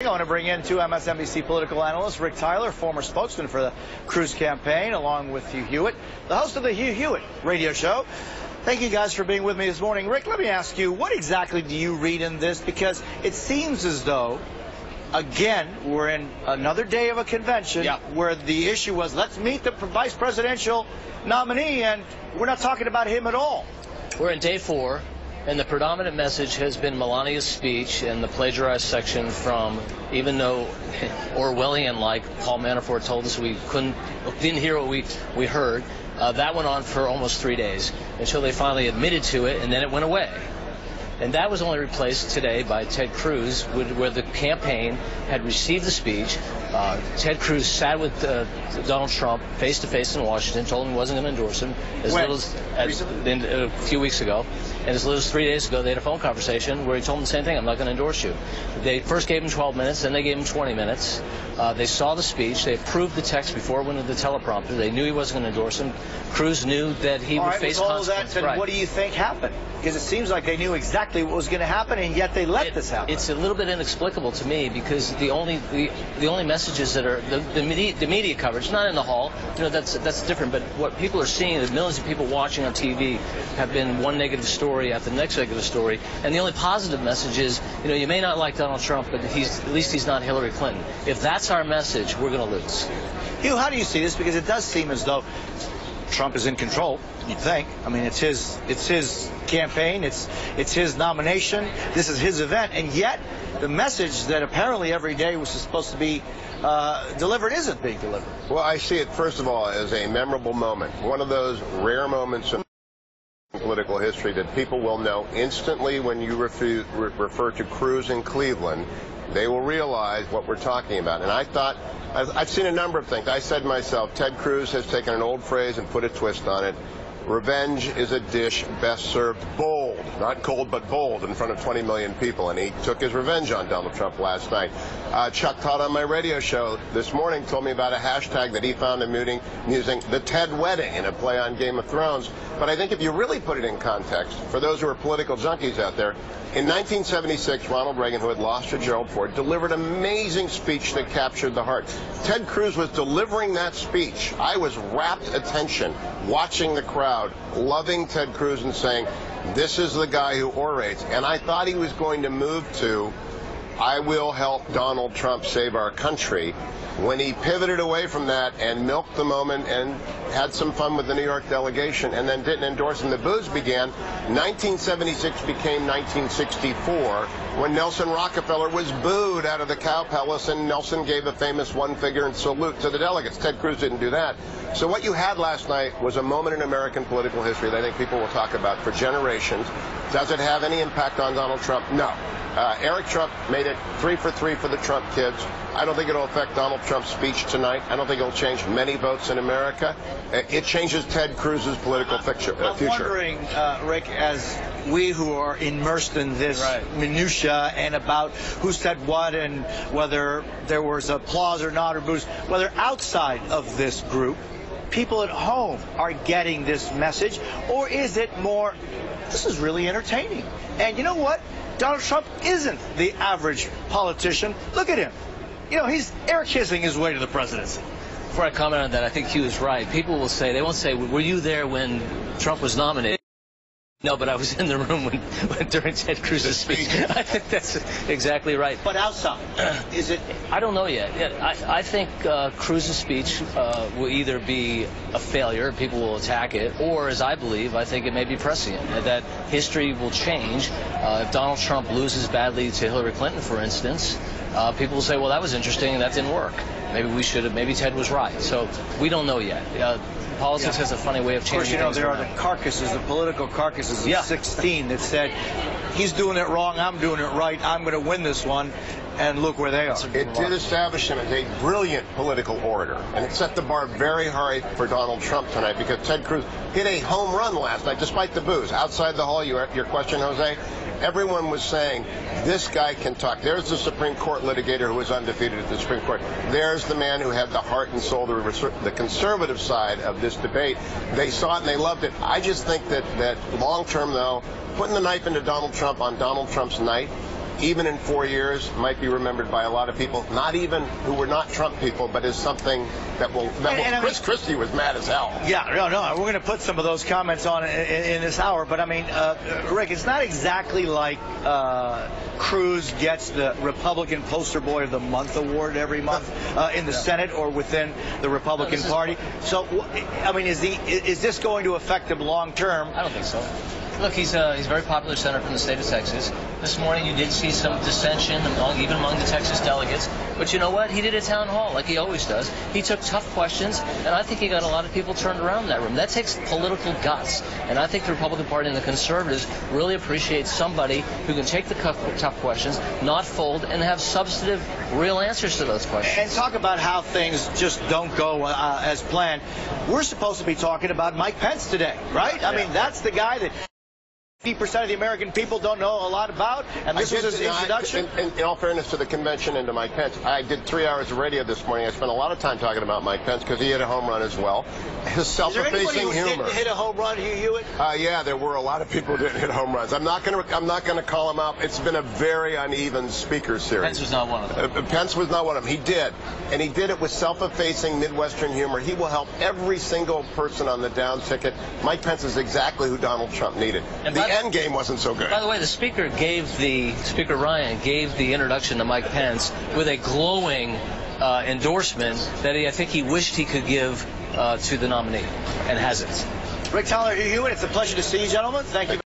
I want to bring in two MSNBC political analysts, Rick Tyler, former spokesman for the Cruz campaign, along with Hugh Hewitt, the host of the Hugh Hewitt radio show. Thank you guys for being with me this morning. Rick, let me ask you, what exactly do you read in this? Because it seems as though, again, we're in another day of a convention where the issue was, let's meet the vice presidential nominee, and we're not talking about him at all. We're in day 4. And the predominant message has been Melania's speech and the plagiarized section from, even though Orwellian-like Paul Manafort told us we didn't hear what we heard, that went on for almost 3 days until they finally admitted to it, and then it went away. And that was only replaced today by Ted Cruz, where the campaign had received the speech. Ted Cruz sat with Donald Trump face-to-face in Washington, told him he wasn't going to endorse him. A few weeks ago. And as little as 3 days ago, they had a phone conversation where he told him the same thing, I'm not going to endorse you. They first gave him 12 minutes, then they gave him 20 minutes. They saw the speech. They approved the text before it went into the teleprompter. They knew he wasn't going to endorse him. Cruz knew that he would face consequences. Then what do you think happened? Because it seems like they knew exactly what was going to happen, and yet they let this happen. It's a little bit inexplicable to me, because the only messages that are the media coverage, not in the hall, that's different. But what people are seeing, the millions of people watching on TV, have been one negative story after the next negative story, and the only positive message is, you may not like Donald Trump, but at least he's not Hillary Clinton. If that's our message, we're going to lose. Hugh, how do you see this? Because it does seem as though Trump is in control, you'd think. I mean, it's his campaign, it's his nomination, this is his event, and yet the message that apparently every day was supposed to be delivered isn't being delivered. Well, I see it, first of all, as a memorable moment, one of those rare moments in political history that people will know instantly when you refer to Cruz in Cleveland. They will realize what we're talking about. And I thought, I've seen a number of things. I said to myself, Ted Cruz has taken an old phrase and put a twist on it. Revenge is a dish best served bold, not cold, but bold, in front of 20 million people. And he took his revenge on Donald Trump last night. Chuck Todd on my radio show this morning told me about a hashtag that he found amusing, the Ted Wedding, in a play on Game of Thrones. But I think if you really put it in context, for those who are political junkies out there, in 1976, Ronald Reagan, who had lost to Gerald Ford, delivered an amazing speech that captured the heart. Ted Cruz was delivering that speech. I was rapt attention, watching the crowd, loving Ted Cruz and saying, this is the guy who orates. And I thought he was going to move to, I will help Donald Trump save our country. When he pivoted away from that and milked the moment and had some fun with the New York delegation and then didn't endorse him, the booze began. 1976 became 1964 when Nelson Rockefeller was booed out of the Cow Palace, and Nelson gave a famous one-finger salute to the delegates. Ted Cruz didn't do that. So what you had last night was a moment in American political history that I think people will talk about for generations. Does it have any impact on Donald Trump? No. Eric Trump made it 3 for 3 for the Trump kids. I don't think it'll affect Donald Trump's speech tonight. I don't think it'll change many votes in America. It changes Ted Cruz's political future. I'm wondering, Rick, as we who are immersed in this minutia and about who said what and whether there was applause or not or boos, whether outside of this group, people at home are getting this message, or is it more, this is really entertaining? And you know what? Donald Trump isn't the average politician. Look at him. He's air kissing his way to the presidency. Before I comment on that, I think Hugh is right. People will say, they won't say, were you there when Trump was nominated? No, but I was in the room during Ted Cruz's speech. I think that's exactly right. But outside, is it? I don't know yet. I think Cruz's speech will either be a failure, people will attack it, or, as I believe, I think it may be prescient, that history will change. If Donald Trump loses badly to Hillary Clinton, for instance, people will say, well, that was interesting and that didn't work. Maybe Ted was right. So we don't know yet. Politics has a funny way of changing things. Of course, there are the carcasses, the political carcasses of 16 that said, he's doing it wrong, I'm doing it right, I'm going to win this one, and look where they are. It did establish him as a brilliant political orator, and it set the bar very high for Donald Trump tonight, because Ted Cruz hit a home run last night, despite the booze. Outside the hall, your question, Jose, everyone was saying, this guy can talk. There's the Supreme Court litigator who was undefeated at the Supreme Court. There's the man who had the heart and soul, the conservative side of this debate. They saw it and they loved it. I just think that long term, though, putting the knife into Donald Trump on Donald Trump's night even in 4 years, might be remembered by a lot of people, not even who were not Trump people, but as something that will. Chris Christie was mad as hell. Yeah, no. We're going to put some of those comments on in this hour. But I mean, Rick, it's not exactly like Cruz gets the Republican Poster Boy of the Month award every month in the Senate or within the Republican Party. So, I mean, is this going to affect him long term? I don't think so. Look, he's a very popular senator from the state of Texas. This morning you did see some dissension even among the Texas delegates. But you know what? He did a town hall like he always does. He took tough questions, and I think he got a lot of people turned around in that room. That takes political guts. And I think the Republican Party and the conservatives really appreciate somebody who can take the tough questions, not fold, and have substantive, real answers to those questions. And talk about how things just don't go as planned. We're supposed to be talking about Mike Pence today, right? I mean, that's the guy that 50% of the American people don't know a lot about, and this was his introduction. In all fairness to the convention and to Mike Pence, I did 3 hours of radio this morning. I spent a lot of time talking about Mike Pence because he hit a home run as well. His self-effacing humor. Is there anybody who didn't hit a home run, Hugh Hewitt? Yeah, there were a lot of people who didn't hit home runs. I'm not going to call him out. It's been a very uneven speaker series. Pence was not one of them. Pence was not one of them. He did, and he did it with self-effacing Midwestern humor. He will help every single person on the down ticket. Mike Pence is exactly who Donald Trump needed. And the end game wasn't so good. By the way, Speaker Ryan gave the introduction to Mike Pence with a glowing endorsement that I think he wished he could give to the nominee, and hasn't. Rick Tyler, Hugh Hewitt, it's a pleasure to see you, gentlemen. Thank you.